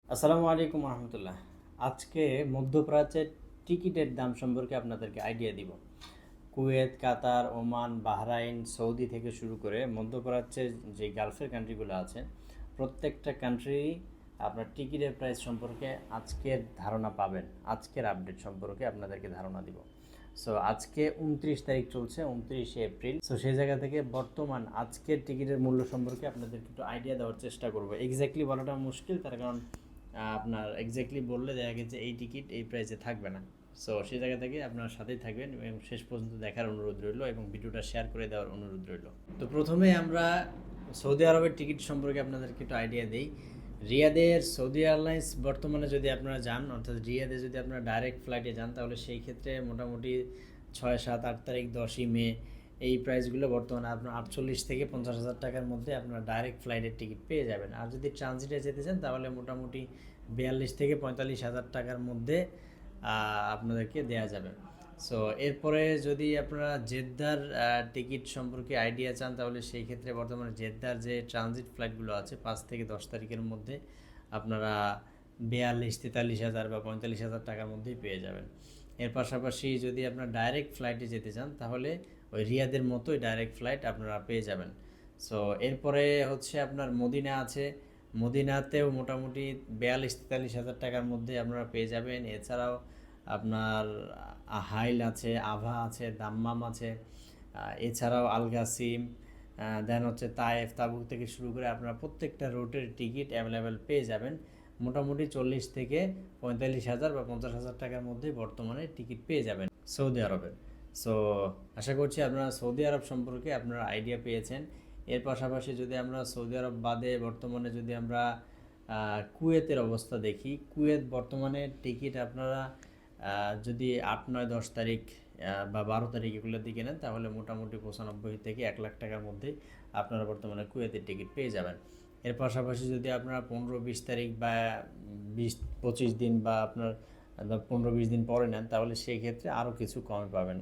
আসসালামু আলাইকুম রহমতুল্লাহ। আজকে মধ্যপ্রাচ্যের টিকিটের দাম সম্পর্কে আপনাদেরকে আইডিয়া দিব। কুয়েত, কাতার, ওমান, বাহরাইন, সৌদি থেকে শুরু করে মধ্যপ্রাচ্যের যে গালফের কান্ট্রিগুলো আছে প্রত্যেকটা কান্ট্রি আপনার টিকিটের প্রাইস সম্পর্কে আজকের ধারণা পাবেন। আজকের আপডেট সম্পর্কে আপনাদেরকে ধারণা দিব। সো আজকে 29 তারিখ চলছে, 29শে এপ্রিল। সো সেই জায়গা থেকে বর্তমান আজকের টিকিটের মূল্য সম্পর্কে আপনাদেরকে একটু আইডিয়া দেওয়ার চেষ্টা করবো। এক্স্যাক্টলি বলাটা মুশকিল, তার কারণ আপনার এক্স্যাক্টলি বললে দেখা গেছে এই টিকিট এই প্রাইসে থাকবে না। সো সেই জায়গা থেকে আপনার সাথেই থাকবেন এবং শেষ পর্যন্ত দেখার অনুরোধ রইল এবং ভিডিওটা শেয়ার করে দেওয়ার অনুরোধ রইল। তো প্রথমে আমরা সৌদি আরবের টিকিট সম্পর্কে আপনাদেরকে একটু আইডিয়া দিই। রিয়াদের সৌদি এয়ারলাইন্স বর্তমানে যদি আপনারা যান, অর্থাৎ রিয়াদে যদি আপনারা ডাইরেক্ট ফ্লাইটে যান, তাহলে সেই ক্ষেত্রে মোটামুটি 6, 7, 8 তারিখ, 10ই মে এই প্রাইসগুলো বর্তমানে আপনার 48 থেকে 50,000 টাকার মধ্যে আপনারা ডাইরেক্ট ফ্লাইটের টিকিট পেয়ে যাবেন। আর যদি ট্রানজিটে যেতে চান তাহলে মোটামুটি 42 থেকে 45,000 টাকার মধ্যে আপনাদেরকে দেওয়া যাবে। সো এরপরে যদি আপনারা জেদ্দার টিকিট সম্পর্কে আইডিয়া চান, তাহলে সেই ক্ষেত্রে বর্তমানে জেদ্দার যে ট্রানজিট ফ্লাইটগুলো আছে 5 থেকে 10 তারিখের মধ্যে আপনারা 42, 43,000 বা 45,000 টাকার মধ্যেই পেয়ে যাবেন। এর পাশাপাশি যদি আপনারা ডাইরেক্ট ফ্লাইটে যেতে চান, তাহলে ওই রিয়াদের মতোই ডাইরেক্ট ফ্লাইট আপনারা পেয়ে যাবেন। সো এরপরে হচ্ছে আপনার মদিনা আছে, মদিনাতেও মোটামুটি 42-43,000 টাকার মধ্যে আপনারা পেয়ে যাবেন। এছাড়াও আপনার হাইল আছে, আভা আছে, দাম্মাম আছে, এছাড়াও আলগাসিম, দেন হচ্ছে তায়েফ, তাবুক থেকে শুরু করে আপনারা প্রত্যেকটা রুটের টিকিট অ্যাভেলেবেল পেয়ে যাবেন। মোটামুটি 40 থেকে 45,000 বা 50,000 টাকার মধ্যে বর্তমানে টিকিট পেয়ে যাবেন সৌদি আরবের। সো আশা করছি আপনারা সৌদি আরব সম্পর্কে আপনারা আইডিয়া পেয়েছেন। এর পাশাপাশি যদি আমরা সৌদি আরব বাদে বর্তমানে যদি আমরা কুয়েতের অবস্থা দেখি, কুয়েত বর্তমানে টিকিট আপনারা যদি 8, 9, 10 তারিখ বা 12 তারিখ এগুলোর দিকে নেন, তাহলে মোটামুটি 95 থেকে 1 লাখ টাকার মধ্যে আপনারা বর্তমানে কুয়েতের টিকিট পেয়ে যাবেন। এর পাশাপাশি যদি আপনারা 15-20 তারিখ বা 20-25 দিন বা আপনার 15-20 দিন পরে নেন, তাহলে সেই ক্ষেত্রে আরও কিছু কমে পাবেন,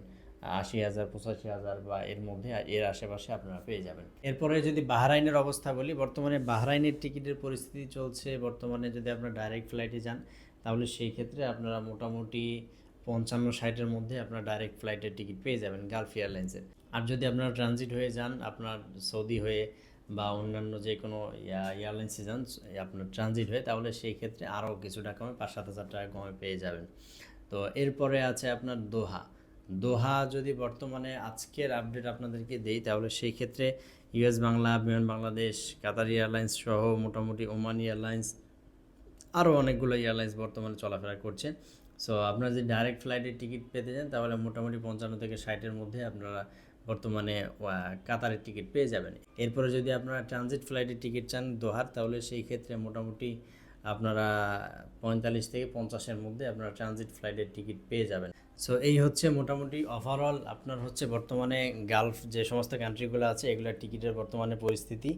80,000, 85,000 বা এর মধ্যে, এর আশেপাশে আপনারা পেয়ে যাবেন। এরপরে যদি বাহরাইনের অবস্থা বলি, বর্তমানে বাহরাইনের টিকিটের পরিস্থিতি চলছে, বর্তমানে যদি আপনারা ডাইরেক্ট ফ্লাইটে যান, তাহলে সেই ক্ষেত্রে আপনারা মোটামুটি 55-60-এর মধ্যে আপনারা ডাইরেক্ট ফ্লাইটের টিকিট পেয়ে যাবেন গালফ এয়ারলাইন্সের। আর যদি আপনারা ট্রানজিট হয়ে যান, আপনার সৌদি হয়ে বা অন্যান্য যে কোনো এয়ারলাইন্সে যান আপনার ট্রানজিট হয়ে, তাহলে সেই ক্ষেত্রে আরও কিছুটা কমে 5-7 হাজার টাকা কমে পেয়ে যাবেন। তো এরপরে আছে আপনার দোহা। দোহা যদি বর্তমানে আজকের আপডেট আপনাদেরকে দেই, তাহলে সেই ক্ষেত্রে ইউএস বাংলা, বিমান বাংলাদেশ, কাতার এয়ারলাইন্স সহ মোটামুটি ওমান এয়ারলাইন্স, আরও অনেকগুলো এয়ারলাইন্স বর্তমানে চলাফেরা করছে। সো আপনারা যদি ডাইরেক্ট ফ্লাইটের টিকিট পেতে চান, তাহলে মোটামুটি 55 থেকে 60-এর মধ্যে আপনারা বর্তমানে কাতারের টিকিট পেয়ে যাবেন। এরপরে যদি আপনারা ট্রানজিট ফ্লাইটের টিকিট চান দোহার, তাহলে সেই ক্ষেত্রে মোটামুটি আপনারা 45 থেকে 50-এর মধ্যে আপনারা ট্রানজিট ফ্লাইটের টিকিট পেয়ে যাবেন। সো এই হচ্ছে মোটামুটি ওভারঅল আপনার হচ্ছে বর্তমানে গালফ যে সমস্ত কান্ট্রিগুলো আছে এগুলোর টিকিটের বর্তমানে পরিস্থিতি।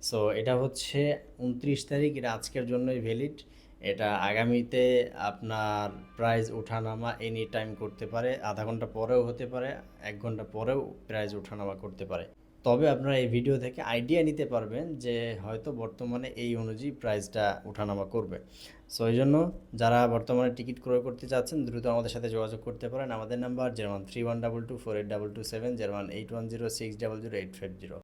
সো এটা হচ্ছে 29 তারিখ, এটা আজকের জন্যই ভ্যালিড। এটা আগামীতে আপনার প্রাইস ওঠানামা এনি টাইম করতে পারে, আধা ঘন্টা পরেও হতে পারে, 1 ঘন্টা পরেও প্রাইস ওঠানামা করতে পারে। তবে আপনারা এই ভিডিও থেকে আইডিয়া নিতে পারবেন যে হয়তো বর্তমানে এই অনুযায়ী প্রাইসটা ওঠানামা করবে। সো এই জন্য যারা বর্তমানে টিকিট ক্রয় করতে চাচ্ছেন দ্রুত আমাদের সাথে যোগাযোগ করতে পারেন। আমাদের নাম্বার 013122482270, 018106008550।